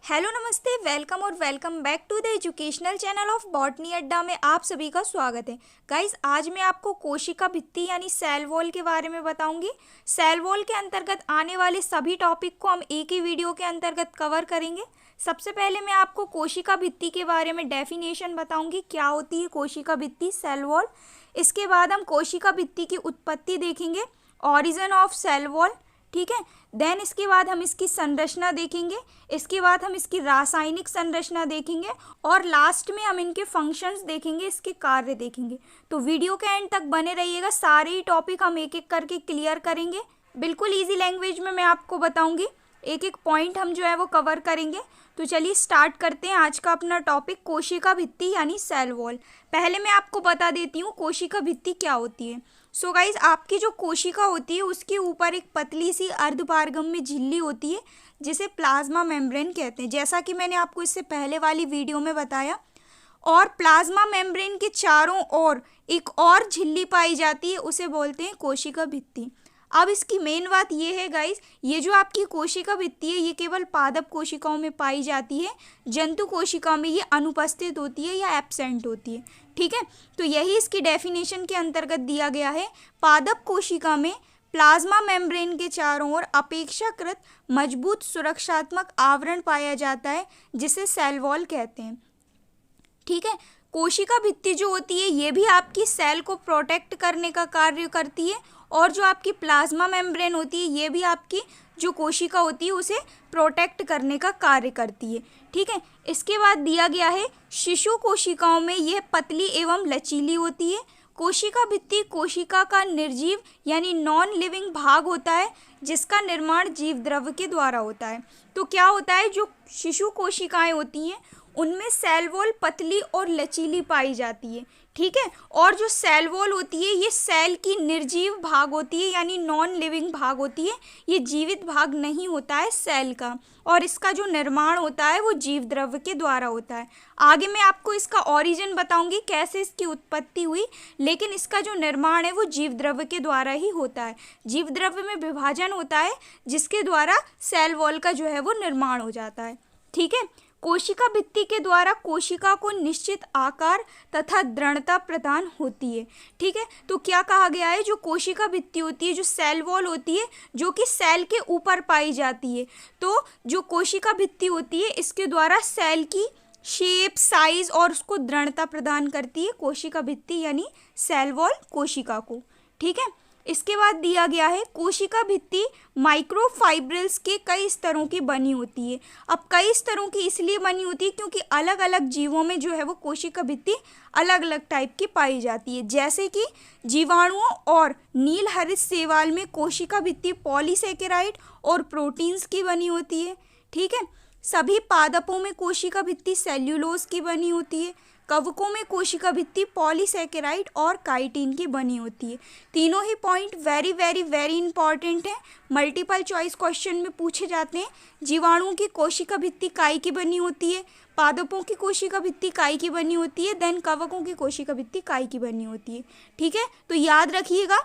Hello नमस्ते, welcome और welcome back to the educational channel of botany Adda में आप सभी का स्वागत है। गाइस, आज मैं आपको कोशिका भित्ति यानी सेल वॉल के बारे में बताऊंगी। सेल वॉल के अंतर्गत आने वाले सभी टॉपिक को हम एक ही वीडियो के अंतर्गत कवर करेंगे। सबसे पहले मैं आपको कोशिका भित्ति के बारे में डेफिनेशन बताऊंगी, क्या होती है कोशिका भित्ति, सेल वॉल। इसके बाद हम कोशिका भित्ति की उत्पत्ति देखेंगे, ऑरिजिन ऑफ सेल वॉल, ठीक है। देन इसके बाद हम इसकी संरचना देखेंगे, इसके बाद हम इसकी रासायनिक संरचना देखेंगे और लास्ट में हम इनके फंक्शंस देखेंगे, इसके कार्य देखेंगे। तो वीडियो के एंड तक बने रहिएगा, सारे ही टॉपिक हम एक एक करके क्लियर करेंगे। बिल्कुल इजी लैंग्वेज में मैं आपको बताऊंगी, एक एक पॉइंट हम जो है वो कवर करेंगे। तो चलिए स्टार्ट करते हैं आज का अपना टॉपिक, कोशिका भित्ति यानी सेल वॉल। पहले मैं आपको बता देती हूँ कोशिका भित्ति क्या होती है। सो गाइज, आपकी जो कोशिका होती है उसके ऊपर एक पतली सी अर्धपारगम्य झिल्ली होती है जिसे प्लाज्मा मेम्ब्रेन कहते हैं, जैसा कि मैंने आपको इससे पहले वाली वीडियो में बताया। और प्लाज्मा मेम्ब्रेन के चारों ओर एक और झिल्ली पाई जाती है, उसे बोलते हैं कोशिका भित्ति। अब इसकी मेन बात ये है गाइस, ये जो आपकी कोशिका भित्ति है ये केवल पादप कोशिकाओं में पाई जाती है, जंतु कोशिकाओं में ये अनुपस्थित होती है या एब्सेंट होती है, ठीक है। तो यही इसकी डेफिनेशन के अंतर्गत दिया गया है। पादप कोशिका में प्लाज्मा मेम्ब्रेन के चारों ओर अपेक्षाकृत मजबूत सुरक्षात्मक आवरण पाया जाता है जिसे सेल वॉल कहते हैं, ठीक है। कोशिका भित्ति जो होती है ये भी आपकी सेल को प्रोटेक्ट करने का कार्य करती है और जो आपकी प्लाज्मा मेम्ब्रेन होती है ये भी आपकी जो कोशिका होती है उसे प्रोटेक्ट करने का कार्य करती है, ठीक है। इसके बाद दिया गया है शिशु कोशिकाओं में यह पतली एवं लचीली होती है। कोशिका भित्ति कोशिका का निर्जीव यानी नॉन लिविंग भाग होता है जिसका निर्माण जीव द्रव्य के द्वारा होता है। तो क्या होता है, जो शिशु कोशिकाएं होती हैं उनमें सेल वॉल पतली और लचीली पाई जाती है, ठीक है। और जो सेल वॉल होती है ये सेल की निर्जीव भाग होती है यानी नॉन लिविंग भाग होती है, ये जीवित भाग नहीं होता है सेल का, और इसका जो निर्माण होता है वो जीव द्रव्य के द्वारा होता है। आगे मैं आपको इसका ओरिजिन बताऊंगी, कैसे इसकी उत्पत्ति हुई, लेकिन इसका जो निर्माण है वो जीव द्रव्य के द्वारा ही होता है। जीव द्रव्य में विभाजन होता है जिसके द्वारा सेल वॉल का जो है वो निर्माण हो जाता है, ठीक है। कोशिका भित्ति के द्वारा कोशिका को निश्चित आकार तथा दृढ़ता प्रदान होती है, ठीक है। तो क्या कहा गया है, जो कोशिका भित्ति होती है, जो सेल वॉल होती है जो कि सेल के ऊपर पाई जाती है, तो जो कोशिका भित्ति होती है इसके द्वारा सेल की शेप, साइज और उसको दृढ़ता प्रदान करती है कोशिका भित्ति यानी सेल वॉल कोशिका को, ठीक है। इसके बाद दिया गया है कोशिका भित्ति माइक्रोफाइब्रिल्स के कई स्तरों की बनी होती है। अब कई स्तरों की इसलिए बनी होती है क्योंकि अलग अलग जीवों में जो है वो कोशिका भित्ति अलग अलग टाइप की पाई जाती है, जैसे कि जीवाणुओं और नील हरित शैवाल में कोशिका भित्ति पॉलीसेकेराइड और प्रोटीन्स की बनी होती है, ठीक है। सभी पादपों में कोशिका भित्ति सेल्यूलोज की बनी होती है। कवकों में कोशिका भित्ति पॉलीसेकेराइड और काइटिन की बनी होती है। तीनों ही point very very very important है, मल्टीपल चॉइस क्वेश्चन में पूछे जाते हैं। जीवाणुओं की कोशिका भित्ति काई की बनी होती है, पादपों की कोशिका भित्ति काई की बनी होती है, देन कवकों की कोशिका भित्ति काई की बनी होती है, ठीक है। तो याद रखिएगा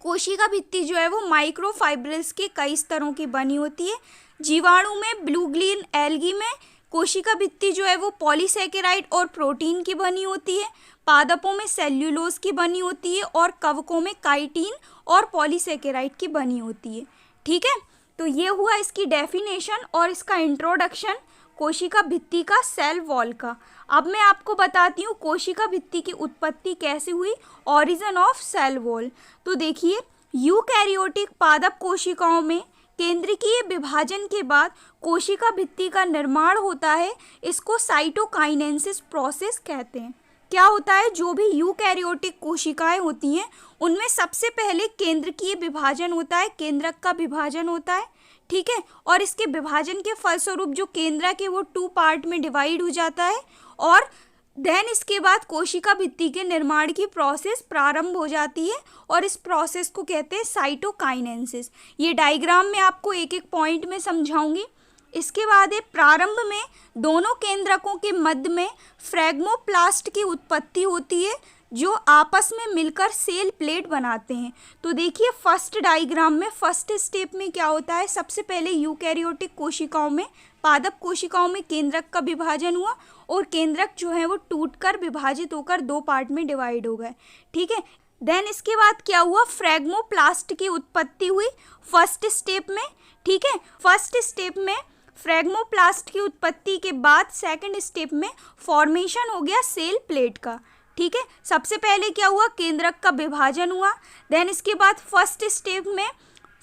कोशिका भित्ति जो है वो माइक्रोफाइब्रिल्स के कई स्तरों की बनी होती है। जीवाणु में ब्लू ग्रीन एल्गी में कोशिका भित्ति जो है वो पॉलीसेकेराइड और प्रोटीन की बनी होती है। पादपों में सेल्यूलोज की बनी होती है और कवकों में काइटिन और पॉलीसेकेराइड की बनी होती है, ठीक है। तो ये हुआ इसकी डेफिनेशन और इसका इंट्रोडक्शन कोशिका भित्ति का, सेल वॉल का। अब मैं आपको बताती हूँ कोशिका भित्ति की उत्पत्ति कैसे हुई, ऑरिजिन ऑफ सेल वॉल। तो देखिए, यूकैरियोटिक पादप कोशिकाओं में केंद्रकीय विभाजन के बाद कोशिका भित्ति का निर्माण होता है, इसको साइटोकाइनेसिस प्रोसेस कहते हैं। क्या होता है, जो भी यूकैरियोटिक कोशिकाएं होती हैं उनमें सबसे पहले केंद्रकीय विभाजन होता है, केंद्रक का विभाजन होता है, ठीक है। और इसके विभाजन के फलस्वरूप जो केंद्रक है वो 2 पार्ट में डिवाइड हो जाता है और देन इसके बाद कोशिका भित्ति के निर्माण की प्रोसेस प्रारंभ हो जाती है और इस प्रोसेस को कहते हैं साइटोकाइनेसिस। ये डायग्राम में आपको एक एक पॉइंट में समझाऊंगी। इसके बाद है प्रारंभ में दोनों केंद्रकों के मध्य में फ्रैगमोप्लास्ट की उत्पत्ति होती है जो आपस में मिलकर सेल प्लेट बनाते हैं। तो देखिए फर्स्ट डायग्राम में फर्स्ट स्टेप में क्या होता है, सबसे पहले यूकैरियोटिक कोशिकाओं में, पादप कोशिकाओं में केंद्रक का विभाजन हुआ और केंद्रक जो है वो टूटकर विभाजित होकर दो पार्ट में डिवाइड हो गए। ठीक है, देन इसके बाद क्या हुआ, फ्रैग्मोप्लास्ट की उत्पत्ति हुई फर्स्ट स्टेप में। ठीक है, फर्स्ट स्टेप में फ्रैग्मोप्लास्ट की उत्पत्ति के बाद सेकंड स्टेप में फॉर्मेशन हो गया सेल प्लेट का। ठीक है, सबसे पहले क्या हुआ, केंद्रक का विभाजन हुआ, देन इसके बाद फर्स्ट स्टेप में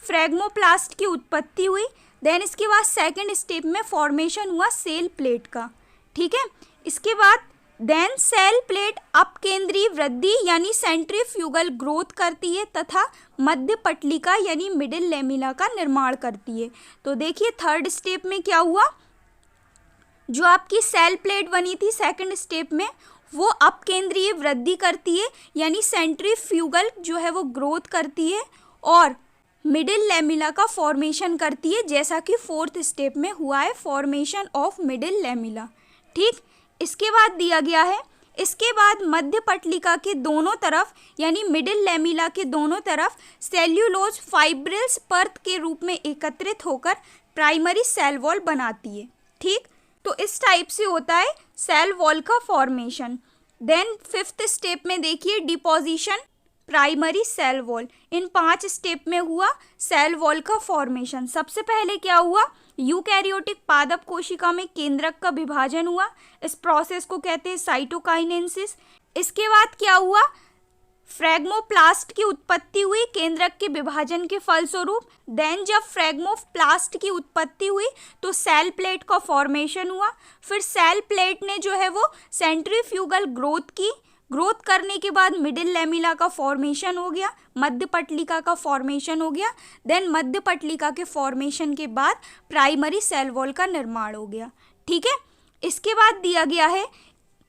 फ्रैग्मोप्लास्ट की उत्पत्ति हुई, देन इसके बाद सेकंड स्टेप में फॉर्मेशन हुआ सेल प्लेट का। ठीक है, इसके बाद देन सेल प्लेट अपकेंद्रीय वृद्धि यानी सेंट्रीफ्यूगल ग्रोथ करती है तथा मध्य पटलिका यानी मिडिल लेमिना का निर्माण करती है। तो देखिए थर्ड स्टेप में क्या हुआ, जो आपकी सेल प्लेट बनी थी सेकंड स्टेप में वो अपकेंद्रीय वृद्धि करती है यानी सेंट्रीफ्यूगल जो है वो ग्रोथ करती है और मिडिल लेमिना का फॉर्मेशन करती है, जैसा कि फोर्थ स्टेप में हुआ है फॉर्मेशन ऑफ मिडिल लेमिना। ठीक, इसके बाद दिया गया है, इसके बाद मध्य पटलिका के दोनों तरफ यानी मिडिल लेमिना के दोनों तरफ सेल्यूलोज फाइब्रिल्स परत के रूप में एकत्रित होकर प्राइमरी सेल वॉल बनाती है। ठीक, तो इस टाइप से होता है सेल वॉल का फॉर्मेशन। देन फिफ्थ स्टेप में देखिए डिपोजिशन प्राइमरी सेल वॉल। इन 5 स्टेप में हुआ सेल वॉल का फॉर्मेशन। सबसे पहले क्या हुआ, यूकैरियोटिक पादप कोशिका में केंद्रक का विभाजन हुआ, इस प्रोसेस को कहते हैं साइटोकाइनेसिस। इसके बाद क्या हुआ, फ्रैग्मोप्लास्ट की उत्पत्ति हुई केंद्रक के विभाजन के फलस्वरूप। देन जब फ्रैग्मोप्लास्ट की उत्पत्ति हुई तो सेल प्लेट का फॉर्मेशन हुआ, फिर सेल प्लेट ने जो है वो सेंट्रीफ्यूगल ग्रोथ की, ग्रोथ करने के बाद मिडिल लेमिना का फॉर्मेशन हो गया, मध्य पटलिका का फॉर्मेशन हो गया, देन मध्य पटलिका के फॉर्मेशन के बाद प्राइमरी सेल वॉल का निर्माण हो गया। ठीक है, इसके बाद दिया गया है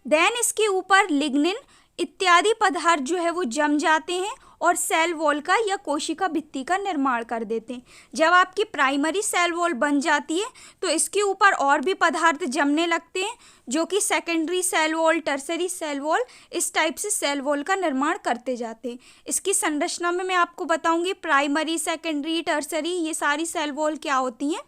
देन इसके ऊपर लिग्निन इत्यादि पदार्थ जो है वो जम जाते हैं और सेल वॉल का या कोशिका भित्ति का निर्माण कर देते हैं। जब आपकी प्राइमरी सेल वॉल बन जाती है तो इसके ऊपर और भी पदार्थ जमने लगते हैं जो कि secondary cell wall, tertiary cell wall, इस टाइप से सेल वॉल का निर्माण करते जाते हैं। इसकी संरचना में मैं आपको बताऊंगी प्राइमरी, सेकेंडरी, टर्सरी ये सारी सेल वॉल क्या होती हैं।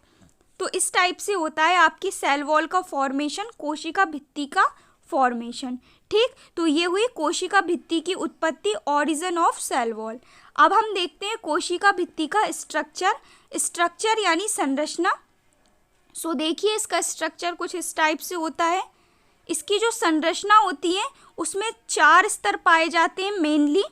तो इस टाइप से होता है आपकी सेल वॉल का फॉर्मेशन, कोशिका भित्ति का फॉर्मेशन। ठीक, तो ये हुई कोशिका भित्ति की उत्पत्ति, ओरिजिन ऑफ सेल वॉल। अब हम देखते हैं कोशिका भित्ति का स्ट्रक्चर यानी संरचना। सो देखिए इसका स्ट्रक्चर कुछ इस टाइप से होता है। इसकी जो संरचना होती है उसमें 4 स्तर पाए जाते हैं मेनली।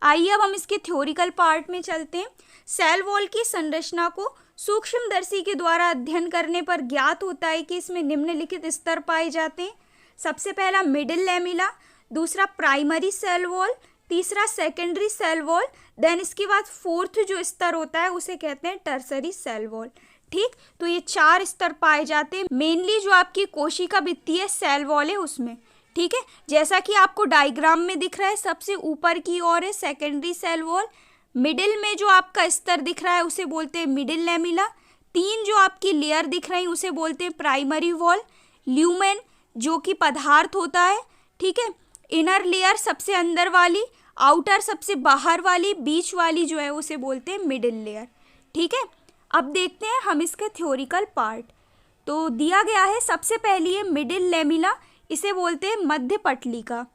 आइए अब हम इसके थ्योरिकल पार्ट में चलते हैं। सेल वॉल की संरचना को सूक्ष्मदर्शी के द्वारा अध्ययन करने पर ज्ञात होता है कि इसमें निम्नलिखित स्तर पाए जाते हैं। सबसे पहला मिडिल लेमिना, दूसरा प्राइमरी सेल वॉल, तीसरा सेकेंडरी सेल वॉल, देन इसके बाद फोर्थ जो स्तर होता है उसे कहते हैं टर्सरी सेल वॉल। ठीक, तो ये 4 स्तर पाए जाते हैं मेनली जो आपकी कोशिका भित्ति है सेल वॉल है उसमें। ठीक है, जैसा कि आपको डायग्राम में दिख रहा है सबसे ऊपर की ओर है सेकेंडरी सेल वॉल, मिडिल में जो आपका स्तर दिख रहा है उसे बोलते हैं मिडिल लेमिना, 3 जो आपकी लेयर दिख रही है उसे बोलते हैं प्राइमरी वॉल, ल्यूमेन जो कि पदार्थ होता है। ठीक है, इनर लेयर सबसे अंदर वाली, आउटर सबसे बाहर वाली, बीच वाली जो है उसे बोलते हैं मिडिल लेयर। ठीक है, अब देखते हैं हम इसके थ्योरिकल पार्ट। तो दिया गया है सबसे पहली है मिडिल लेमिना, इसे बोलते हैं मध्य पटलिका।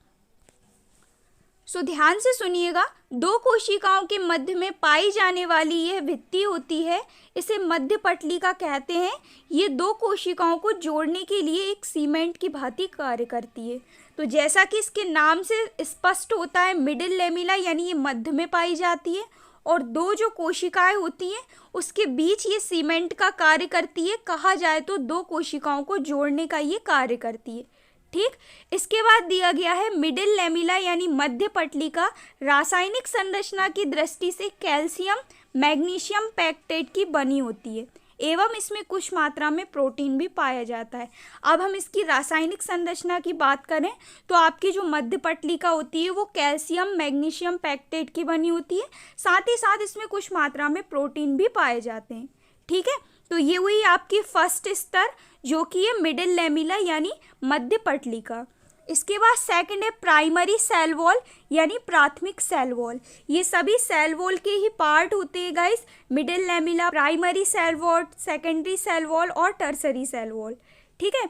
सो ध्यान से सुनिएगा, 2 कोशिकाओं के मध्य में पाई जाने वाली यह भित्ति होती है, इसे मध्य पटलिका कहते हैं। ये 2 कोशिकाओं को जोड़ने के लिए एक सीमेंट की भांति कार्य करती है। तो जैसा कि इसके नाम से स्पष्ट होता है मिडिल लेमिना यानी ये मध्य में पाई जाती है और 2 जो कोशिकाएं होती हैं उसके बीच ये सीमेंट का कार्य करती है। कहा जाए तो 2 कोशिकाओं को जोड़ने का ये कार्य करती है। ठीक, इसके बाद दिया गया है मिडिल लेमिना यानी मध्य पटलिका रासायनिक संरचना की दृष्टि से कैल्शियम मैग्नीशियम पैक्टेट की बनी होती है एवं इसमें कुछ मात्रा में प्रोटीन भी पाया जाता है। अब हम इसकी रासायनिक संरचना की बात करें तो आपकी जो मध्य पटलिका होती है वो कैल्शियम मैग्नीशियम पैक्टेट की बनी होती है, साथ ही साथ इसमें कुछ मात्रा में प्रोटीन भी पाए जाते हैं। ठीक है, तो ये हुई आपकी फर्स्ट स्तर जो कि है मिडिल लेमिना यानी मध्य पटलिका। इसके बाद सेकंड है प्राइमरी सेल वॉल यानी प्राथमिक सेल वॉल। ये सभी सेल वॉल के ही पार्ट होते हैं guys, middle lamella, primary cell wall, secondary cell wall और टर्सरी सेल वॉल। ठीक है,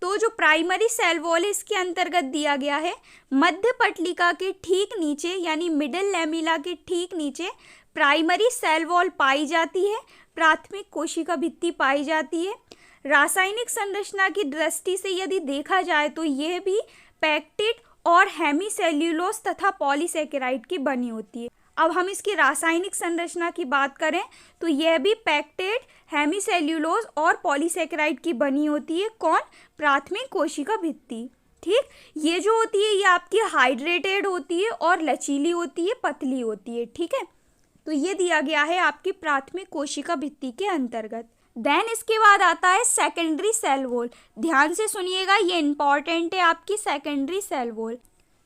तो जो प्राइमरी सेल वॉल है इसके अंतर्गत दिया गया है मध्य पटलिका के ठीक नीचे यानी मिडिल लैमेला के ठीक नीचे प्राइमरी सेल वॉल पाई जाती है, प्राथमिक कोशिका भित्ति पाई जाती है। रासायनिक संरचना की दृष्टि से यदि देखा जाए तो यह भी पैक्टिड और हेमीसेल्यूलोज तथा पॉलीसेकेराइड की बनी होती है। अब हम इसकी रासायनिक संरचना की बात करें तो यह भी पैक्टिड, हेमीसेल्यूलोज और पॉलीसेकेराइड की बनी होती है। कौन? प्राथमिक कोशिका भित्ति। ठीक, ये जो होती है ये आपकी हाइड्रेटेड होती है और लचीली होती है, पतली होती है। ठीक है, तो ये दिया गया है आपकी प्राथमिक कोशिका भित्ति के अंतर्गत। देन इसके बाद आता है सेकेंडरी सेल वॉल। ध्यान से सुनिएगा, ये इंपॉर्टेंट है आपकी सेकेंडरी सेल वॉल।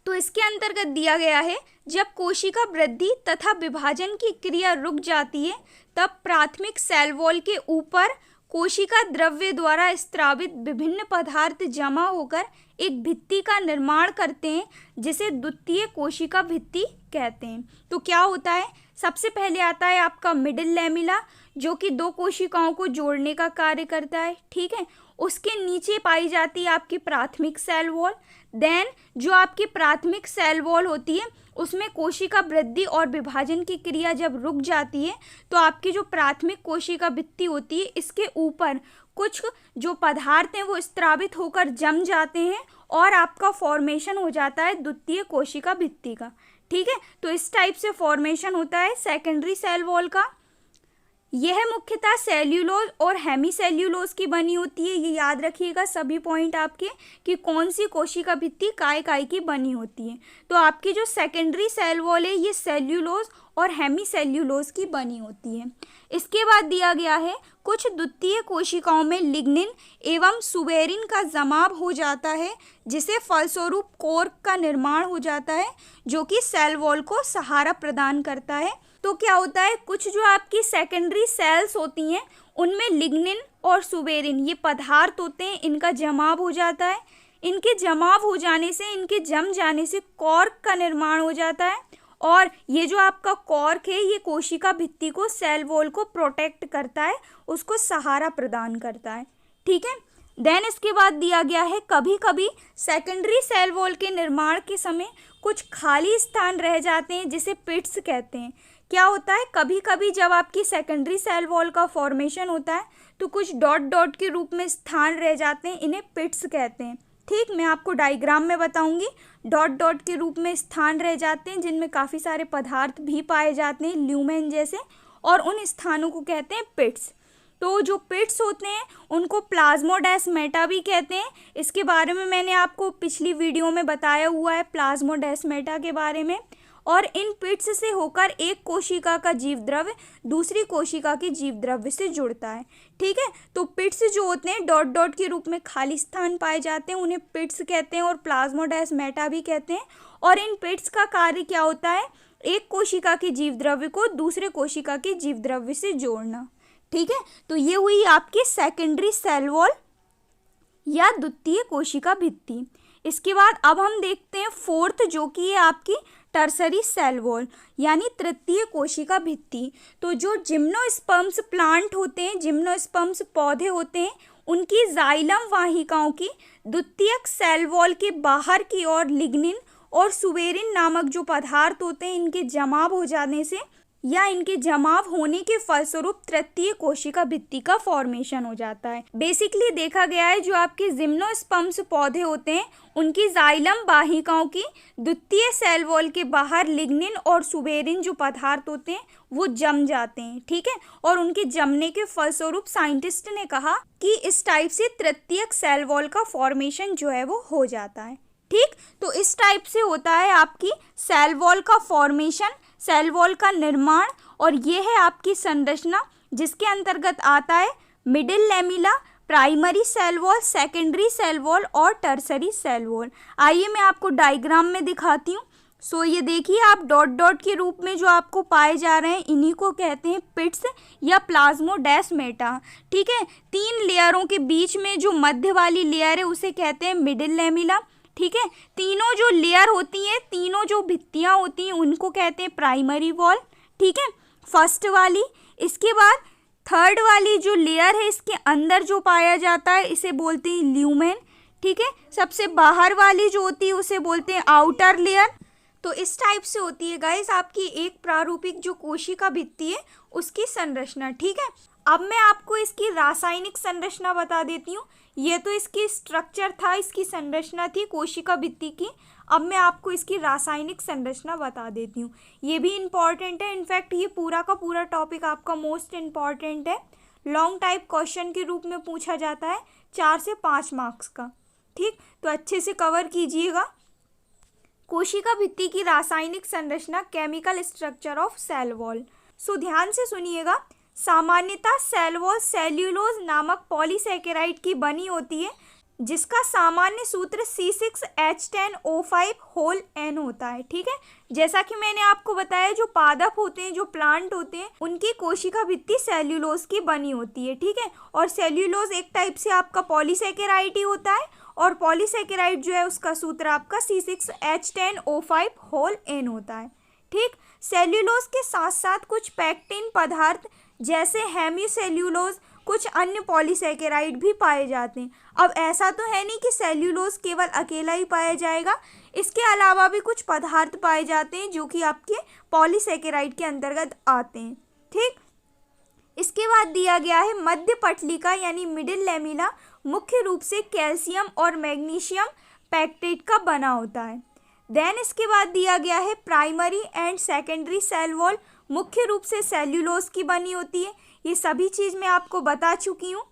तो इसके अंतर्गत दिया गया है जब कोशिका वृद्धि तथा विभाजन की क्रिया रुक जाती है तब प्राथमिक सेल वॉल के ऊपर कोशिका द्रव्य द्वारा स्त्रावित विभिन्न पदार्थ जमा होकर एक भित्ति का निर्माण करते हैं जिसे द्वितीय कोशिका भित्ति कहते हैं। तो क्या होता है, सबसे पहले आता है आपका मिडिल लैमेला जो कि दो कोशिकाओं को जोड़ने का कार्य करता है। ठीक है, उसके नीचे पाई जाती है आपकी प्राथमिक सेल वॉल। देन जो आपकी प्राथमिक सेल वॉल होती है उसमें कोशिका वृद्धि और विभाजन की क्रिया जब रुक जाती है तो आपकी जो प्राथमिक कोशिका भित्ति होती है इसके ऊपर कुछ जो पदार्थ हैं वो स्त्रावित होकर जम जाते हैं और आपका फॉर्मेशन हो जाता है द्वितीय कोशिका भित्ति का। ठीक है, तो इस टाइप से फॉर्मेशन होता है सेकेंडरी सेल वॉल का। यह मुख्यतः सेल्यूलोज और हेमीसेल्यूलोज की बनी होती है। ये याद रखिएगा सभी पॉइंट आपके कि कौन सी कोशिका भित्ति काय की बनी होती है। तो आपकी जो सेकेंडरी सेल वॉल है ये सेल्यूलोज और हेमीसेल्यूलोज की बनी होती है। इसके बाद दिया गया है कुछ द्वितीय कोशिकाओं में लिग्निन एवं सुबेरिन का जमाव हो जाता है जिसे फलस्वरूप कोर्क का निर्माण हो जाता है जो कि सेल वॉल को सहारा प्रदान करता है। तो क्या होता है, कुछ जो आपकी सेकेंडरी सेल्स होती हैं उनमें लिग्निन और सुबेरिन ये पदार्थ होते हैं, इनका जमाव हो जाता है। इनके जमाव हो जाने से, इनके जम जाने से कॉर्क का निर्माण हो जाता है और ये जो आपका कॉर्क है ये कोशिका भित्ति को, सेल वॉल को प्रोटेक्ट करता है, उसको सहारा प्रदान करता है। ठीक है, देन इसके बाद दिया गया है कभी कभी सेकेंडरी सेल वॉल के निर्माण के समय कुछ खाली स्थान रह जाते हैं जिसे पिट्स कहते हैं। क्या होता है, कभी कभी जब आपकी सेकेंडरी सेल वॉल का फॉर्मेशन होता है तो कुछ डॉट डॉट के रूप में स्थान रह जाते हैं, इन्हें पिट्स कहते हैं। ठीक, मैं आपको डायग्राम में बताऊंगी। डॉट डॉट के रूप में स्थान रह जाते हैं जिनमें काफ़ी सारे पदार्थ भी पाए जाते हैं ल्यूमेन जैसे, और उन स्थानों को कहते हैं पिट्स। तो जो पिट्स होते हैं उनको प्लाज्मोडेस्माटा भी कहते हैं। इसके बारे में मैंने आपको पिछली वीडियो में बताया हुआ है प्लाज्मोडेस्माटा के बारे में। और इन पिट्स से होकर एक कोशिका का जीव द्रव्य दूसरी कोशिका के जीव द्रव्य से जुड़ता है। ठीक है, तो पिट्स जो होते हैं डॉट डॉट के रूप में खाली स्थान पाए जाते हैं, उन्हें पिट्स कहते हैं और प्लाज्मोडेस्माटा भी कहते हैं। और इन पिट्स का कार्य क्या होता है, एक कोशिका के जीव द्रव्य को दूसरे कोशिका के जीव द्रव्य से जोड़ना। ठीक है, तो ये हुई आपकी सेकेंडरी सेल वॉल या द्वितीय कोशिका भित्ति। इसके बाद अब हम देखते हैं फोर्थ जो कि है आपकी टर्सरी सेल वॉल यानी तृतीय कोशिका भित्ति। तो जो जिम्नोस्पर्म्स प्लांट होते हैं, जिम्नोस्पर्म्स पौधे होते हैं, उनकी जाइलम वाहिकाओं की द्वितीयक सेल वॉल के बाहर की ओर लिग्निन और सुबेरिन नामक जो पदार्थ होते हैं इनके जमाव हो जाने से या इनके जमाव होने के फलस्वरूप तृतीय कोशिका भित्ति का फॉर्मेशन हो जाता है। बेसिकली देखा गया है जो आपके जिम्नोस्पर्म्स पौधे होते हैं उनकी जाइलम वाहिकाओं की द्वितीय सेल वॉल के बाहर लिग्निन और सुबेरिन जो पदार्थ होते हैं वो जम जाते हैं। ठीक है, और उनके जमने के फलस्वरूप साइंटिस्ट ने कहा कि इस टाइप से तृतीयक सेल वॉल का फॉर्मेशन जो है वो हो जाता है। ठीक, तो इस टाइप से होता है आपकी सेल वॉल का फॉर्मेशन, सेल वॉल का निर्माण। और ये है आपकी संरचना जिसके अंतर्गत आता है middle lamella, primary cell wall, secondary cell wall और टर्सरी सेल वॉल। आइए मैं आपको डायग्राम में दिखाती हूँ। सो ये देखिए आप डॉट डॉट के रूप में जो आपको पाए जा रहे हैं इन्हीं को कहते हैं पिट्स या प्लाज्मोडेस्माटा। ठीक है, तीन लेयरों के बीच में जो मध्य वाली लेयर है उसे कहते हैं मिडिल लैमेला। ठीक है। तीनों जो लेयर होती हैं, तीनों जो भित्तियाँ होती हैं उनको कहते हैं प्राइमरी वॉल, ठीक है, फर्स्ट वाली। इसके बाद थर्ड वाली जो लेयर है इसके अंदर जो पाया जाता है इसे बोलते हैं ल्यूमेन, ठीक है। सबसे बाहर वाली जो होती है उसे बोलते हैं आउटर लेयर। तो इस टाइप से होती है गाइस आपकी एक प्रारूपिक जो कोशिका भित्ति है उसकी संरचना, ठीक है। अब मैं आपको इसकी रासायनिक संरचना बता देती हूँ। ये तो इसकी स्ट्रक्चर था, इसकी संरचना थी कोशिका भित्ति की। अब मैं आपको इसकी रासायनिक संरचना बता देती हूँ। ये भी इम्पॉर्टेंट है, इनफैक्ट ये पूरा का पूरा टॉपिक आपका मोस्ट इम्पॉर्टेंट है। लॉन्ग टाइप क्वेश्चन के रूप में पूछा जाता है 4 से 5 मार्क्स का, ठीक। तो अच्छे से कवर कीजिएगा। कोशिका भित्ति की रासायनिक संरचना, chemical structure of cell wall. So ध्यान से सुनिएगा। सामान्यतः सेल वॉल सेल्यूलोज नामक पॉलीसेकेराइड की बनी होती है जिसका सामान्य सूत्र C6H10O5 होता है, ठीक है। जैसा कि मैंने आपको बताया जो पादप होते हैं, जो प्लांट होते हैं, उनकी कोशिका भित्ति सेल्यूलोज की बनी होती है, ठीक है। और सेल्यूलोज एक टाइप से आपका पॉलीसेकेराइड ही होता है और पॉलीसेकेराइड जो है उसका सूत्र आपका C6H10O5 होता है, ठीक। सेल्यूलोज के साथ साथ कुछ पैक्टिन पदार्थ जैसे हेमीसेल्यूलोज, कुछ अन्य पॉलीसेकेराइड भी पाए जाते हैं। अब ऐसा तो है नहीं कि सेल्यूलोज केवल अकेला ही पाया जाएगा, इसके अलावा भी कुछ पदार्थ पाए जाते हैं जो कि आपके पॉलीसेकेराइड के अंतर्गत आते हैं, ठीक। इसके बाद दिया गया है मध्य पटलिका यानी मिडिल लेमिला मुख्य रूप से कैल्शियम और मैग्नीशियम पैक्टेट का बना होता है। देन इसके बाद दिया गया है primary and secondary cell wall, मुख्य रूप से सेल्यूलोज की बनी होती है। ये सभी चीज़ मैं आपको बता चुकी हूँ।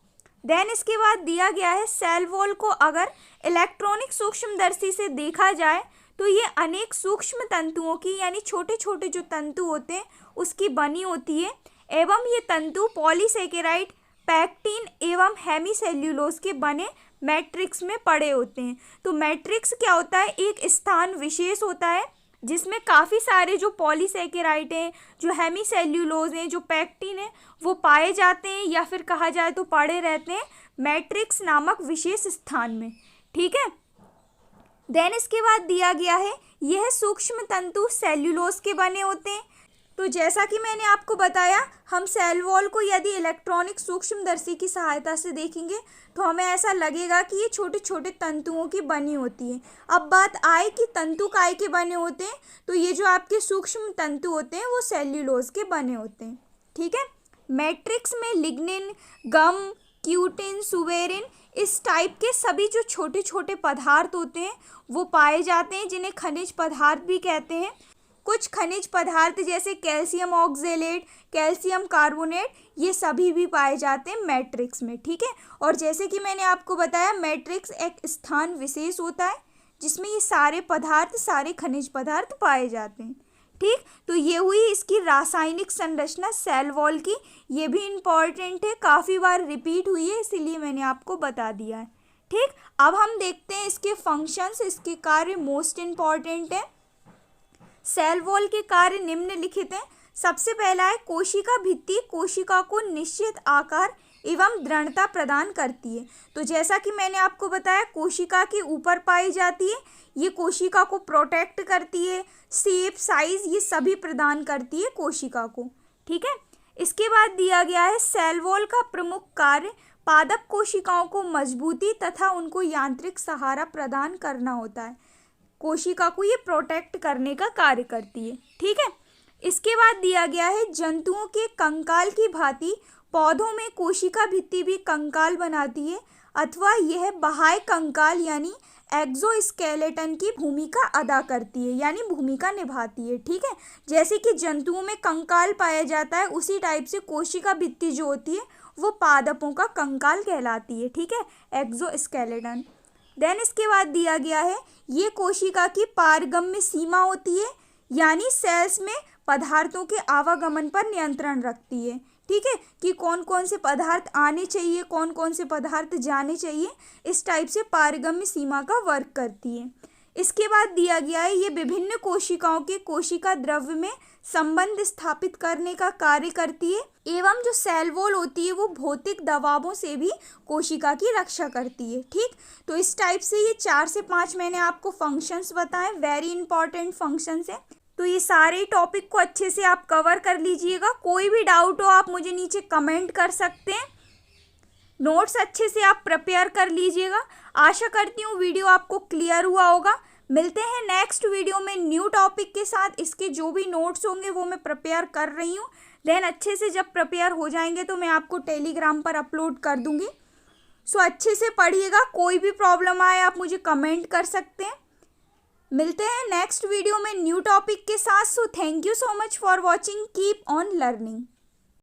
देन इसके बाद दिया गया है सेल वॉल को अगर इलेक्ट्रॉनिक सूक्ष्मदर्शी से देखा जाए तो ये अनेक सूक्ष्म तंतुओं की यानी छोटे छोटे जो तंतु होते हैं उसकी बनी होती है एवं ये तंतु पॉलीसेकेराइड, पैक्टिन एवं हेमीसेल्यूलोज के बने मैट्रिक्स में पड़े होते हैं। तो मैट्रिक्स क्या होता है? एक स्थान विशेष होता है जिसमें काफ़ी सारे जो पॉलीसेकेराइड हैं, जो हेमीसेल्यूलोज हैं, जो पैक्टिन है वो पाए जाते हैं या फिर कहा जाए तो पड़े रहते हैं मैट्रिक्स नामक विशेष स्थान में, ठीक है। देन इसके बाद दिया गया है यह सूक्ष्म तंतु सेल्यूलोज के बने होते हैं। तो जैसा कि मैंने आपको बताया हम सेल वॉल को यदि इलेक्ट्रॉनिक सूक्ष्मदर्शी की सहायता से देखेंगे तो हमें ऐसा लगेगा कि ये छोटे छोटे तंतुओं की बनी होती है। अब बात आए कि तंतु काय के बने होते हैं, तो ये जो आपके सूक्ष्म तंतु होते हैं वो सेल्यूलोज के बने होते हैं, ठीक है। मैट्रिक्स में लिग्निन, गम, क्यूटिन, सुवेरिन इस टाइप के सभी जो छोटे छोटे पदार्थ होते हैं वो पाए जाते हैं जिन्हें खनिज पदार्थ भी कहते हैं। कुछ खनिज पदार्थ जैसे कैल्शियम ऑक्जेलेट, कैल्शियम कार्बोनेट ये सभी भी पाए जाते हैं मैट्रिक्स में, ठीक है। और जैसे कि मैंने आपको बताया मैट्रिक्स एक स्थान विशेष होता है जिसमें ये सारे पदार्थ, सारे खनिज पदार्थ पाए जाते हैं, ठीक। तो ये हुई इसकी रासायनिक संरचना सेल वॉल की। ये भी इम्पॉर्टेंट है, काफ़ी बार रिपीट हुई है इसीलिए मैंने आपको बता दिया है, ठीक। अब हम देखते हैं इसके फंक्शंस, इसके कार्य मोस्ट इम्पॉर्टेंट है। सेल वॉल के कार्य निम्नलिखित हैं। सबसे पहला है कोशिका भित्ति कोशिका को निश्चित आकार एवं दृढ़ता प्रदान करती है। तो जैसा कि मैंने आपको बताया कोशिका के ऊपर पाई जाती है, ये कोशिका को प्रोटेक्ट करती है, शेप, साइज ये सभी प्रदान करती है कोशिका को, ठीक है। इसके बाद दिया गया है सेल वॉल का प्रमुख कार्य पादप कोशिकाओं को मजबूती तथा उनको यांत्रिक सहारा प्रदान करना होता है। कोशिका को ये प्रोटेक्ट करने का कार्य करती है, ठीक है। इसके बाद दिया गया है जंतुओं के कंकाल की भांति पौधों में कोशिका भित्ति भी कंकाल बनाती है अथवा यह बाह्य कंकाल यानी एक्सोस्केलेटन की भूमिका अदा करती है यानी भूमिका निभाती है, ठीक है। जैसे कि जंतुओं में कंकाल पाया जाता है उसी टाइप से कोशिका भित्ति जो होती है वो पादपों का कंकाल कहलाती है, ठीक है, एक्सोस्केलेटन। देन इसके बाद दिया गया है ये कोशिका की पारगम्य सीमा होती है यानी सेल्स में पदार्थों के आवागमन पर नियंत्रण रखती है, ठीक है, कि कौन कौन से पदार्थ आने चाहिए, कौन कौन से पदार्थ जाने चाहिए, इस टाइप से पारगम्य सीमा का वर्क करती है। इसके बाद दिया गया है ये विभिन्न कोशिकाओं के कोशिका द्रव्य में संबंध स्थापित करने का कार्य करती है एवं जो सेल वॉल होती है वो भौतिक दबावों से भी कोशिका की रक्षा करती है। ठीक, तो इस टाइप से ये 4 से 5 मैंने आपको फंक्शंस बताए, वेरी इंपॉर्टेंट फंक्शंस है। तो ये सारे टॉपिक को अच्छे से आप कवर कर लीजिएगा। कोई भी डाउट हो आप मुझे नीचे कमेंट कर सकते हैं। नोट्स अच्छे से आप प्रिपेयर कर लीजिएगा। आशा करती हूँ वीडियो आपको क्लियर हुआ होगा। मिलते हैं नेक्स्ट वीडियो में न्यू टॉपिक के साथ। इसके जो भी नोट्स होंगे वो मैं प्रिपेयर कर रही हूँ, देन अच्छे से जब प्रिपेयर हो जाएंगे तो मैं आपको टेलीग्राम पर अपलोड कर दूँगी। सो अच्छे से पढ़िएगा। कोई भी प्रॉब्लम आए आप मुझे कमेंट कर सकते हैं। मिलते हैं नेक्स्ट वीडियो में न्यू टॉपिक के साथ। So thank you so much for watching. Keep on learning.